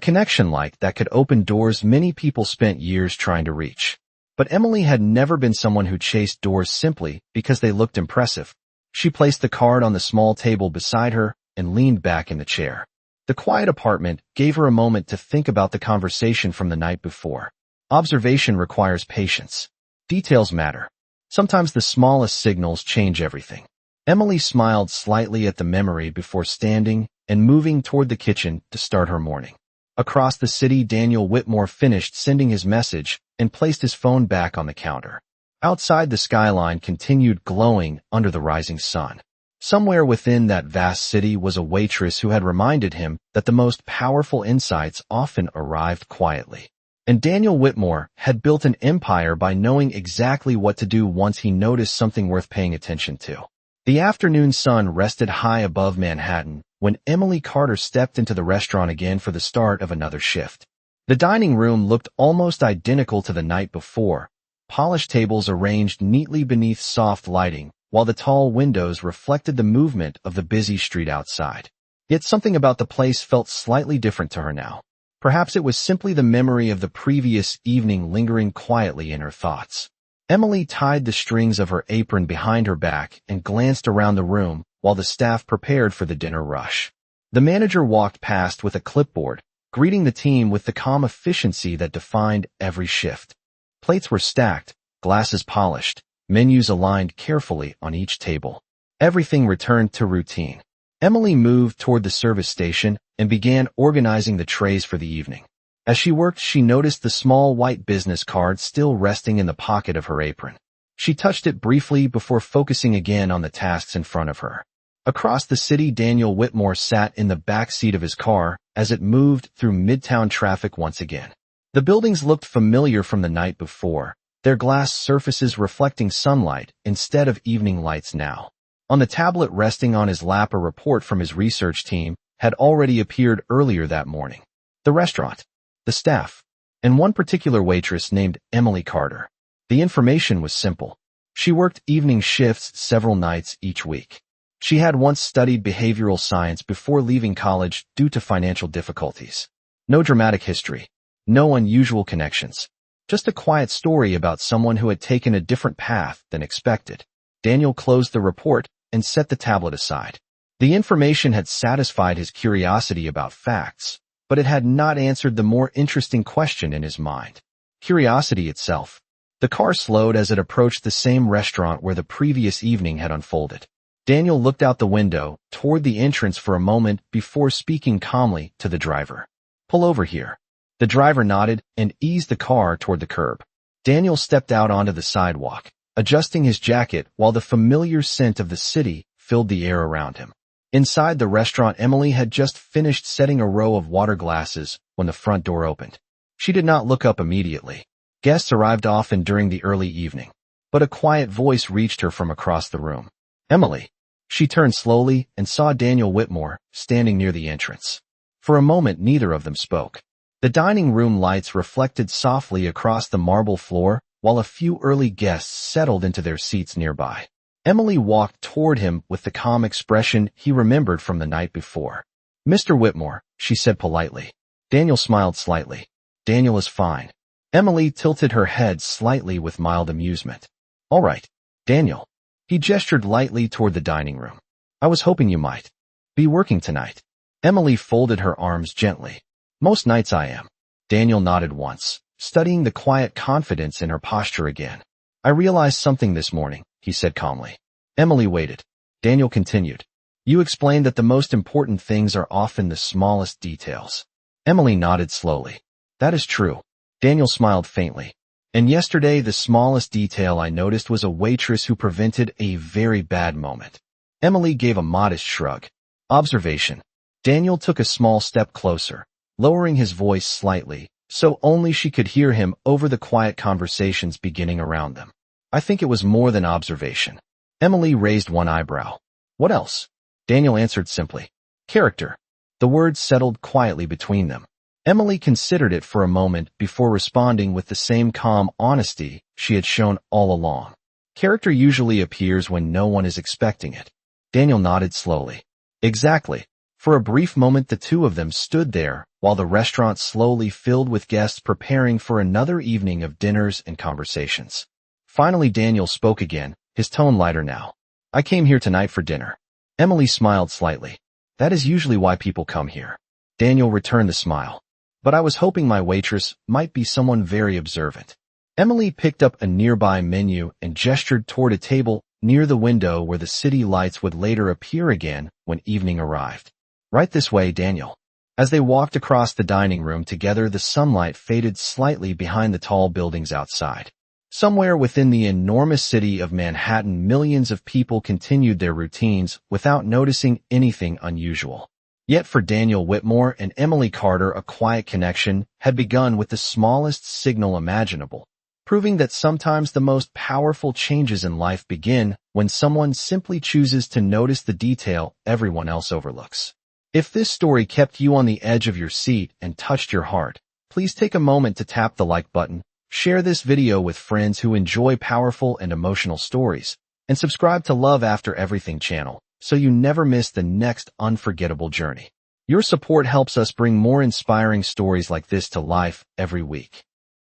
connection like that could open doors many people spent years trying to reach. But Emily had never been someone who chased doors simply because they looked impressive. She placed the card on the small table beside her and leaned back in the chair. The quiet apartment gave her a moment to think about the conversation from the night before. Observation requires patience. Details matter. Sometimes the smallest signals change everything. Emily smiled slightly at the memory before standing and moving toward the kitchen to start her morning. Across the city, Daniel Whitmore finished sending his message and placed his phone back on the counter. Outside, the skyline continued glowing under the rising sun. Somewhere within that vast city was a waitress who had reminded him that the most powerful insights often arrived quietly. And Daniel Whitmore had built an empire by knowing exactly what to do once he noticed something worth paying attention to. The afternoon sun rested high above Manhattan when Emily Carter stepped into the restaurant again for the start of another shift. The dining room looked almost identical to the night before, polished tables arranged neatly beneath soft lighting, while the tall windows reflected the movement of the busy street outside. Yet something about the place felt slightly different to her now. Perhaps it was simply the memory of the previous evening lingering quietly in her thoughts. Emily tied the strings of her apron behind her back and glanced around the room while the staff prepared for the dinner rush. The manager walked past with a clipboard, greeting the team with the calm efficiency that defined every shift. Plates were stacked, glasses polished, menus aligned carefully on each table. Everything returned to routine. Emily moved toward the service station and began organizing the trays for the evening. As she worked, she noticed the small white business card still resting in the pocket of her apron. She touched it briefly before focusing again on the tasks in front of her. Across the city, Daniel Whitmore sat in the back seat of his car as it moved through midtown traffic once again. The buildings looked familiar from the night before, their glass surfaces reflecting sunlight instead of evening lights now. On the tablet resting on his lap, a report from his research team had already appeared earlier that morning. The restaurant, the staff, and one particular waitress named Emily Carter. The information was simple. She worked evening shifts several nights each week. She had once studied behavioral science before leaving college due to financial difficulties. No dramatic history. No unusual connections. Just a quiet story about someone who had taken a different path than expected. Daniel closed the report and set the tablet aside. The information had satisfied his curiosity about facts, but it had not answered the more interesting question in his mind. Curiosity itself. The car slowed as it approached the same restaurant where the previous evening had unfolded. Daniel looked out the window toward the entrance for a moment before speaking calmly to the driver. "Pull over here." The driver nodded and eased the car toward the curb. Daniel stepped out onto the sidewalk, adjusting his jacket while the familiar scent of the city filled the air around him. Inside the restaurant, Emily had just finished setting a row of water glasses when the front door opened. She did not look up immediately. Guests arrived often during the early evening, but a quiet voice reached her from across the room. "Emily." She turned slowly and saw Daniel Whitmore standing near the entrance. For a moment, neither of them spoke. The dining room lights reflected softly across the marble floor while a few early guests settled into their seats nearby. Emily walked toward him with the calm expression he remembered from the night before. "Mr. Whitmore," she said politely. Daniel smiled slightly. "Daniel is fine." Emily tilted her head slightly with mild amusement. "All right, Daniel." He gestured lightly toward the dining room. "I was hoping you might be working tonight." Emily folded her arms gently. "Most nights I am." Daniel nodded once, studying the quiet confidence in her posture again. "I realized something this morning," he said calmly. Emily waited. Daniel continued. "You explained that the most important things are often the smallest details." Emily nodded slowly. "That is true." Daniel smiled faintly. "And yesterday, the smallest detail I noticed was a waitress who prevented a very bad moment." Emily gave a modest shrug. Observation. Daniel took a small step closer, lowering his voice slightly, so only she could hear him over the quiet conversations beginning around them. "I think it was more than observation." Emily raised one eyebrow. "What else?" Daniel answered simply. "Character." The words settled quietly between them. Emily considered it for a moment before responding with the same calm honesty she had shown all along. "Character usually appears when no one is expecting it." Daniel nodded slowly. "Exactly." For a brief moment, the two of them stood there while the restaurant slowly filled with guests preparing for another evening of dinners and conversations. Finally, Daniel spoke again, his tone lighter now. "I came here tonight for dinner." Emily smiled slightly. That is usually why people come here. Daniel returned the smile. But I was hoping my waitress might be someone very observant. Emily picked up a nearby menu and gestured toward a table near the window where the city lights would later appear again when evening arrived. Right this way, Daniel. As they walked across the dining room together, the sunlight faded slightly behind the tall buildings outside. Somewhere within the enormous city of Manhattan, millions of people continued their routines without noticing anything unusual. Yet for Daniel Whitmore and Emily Carter, a quiet connection had begun with the smallest signal imaginable, proving that sometimes the most powerful changes in life begin when someone simply chooses to notice the detail everyone else overlooks. If this story kept you on the edge of your seat and touched your heart, please take a moment to tap the like button, share this video with friends who enjoy powerful and emotional stories, and subscribe to Love After Everything channel so you never miss the next unforgettable journey. Your support helps us bring more inspiring stories like this to life every week.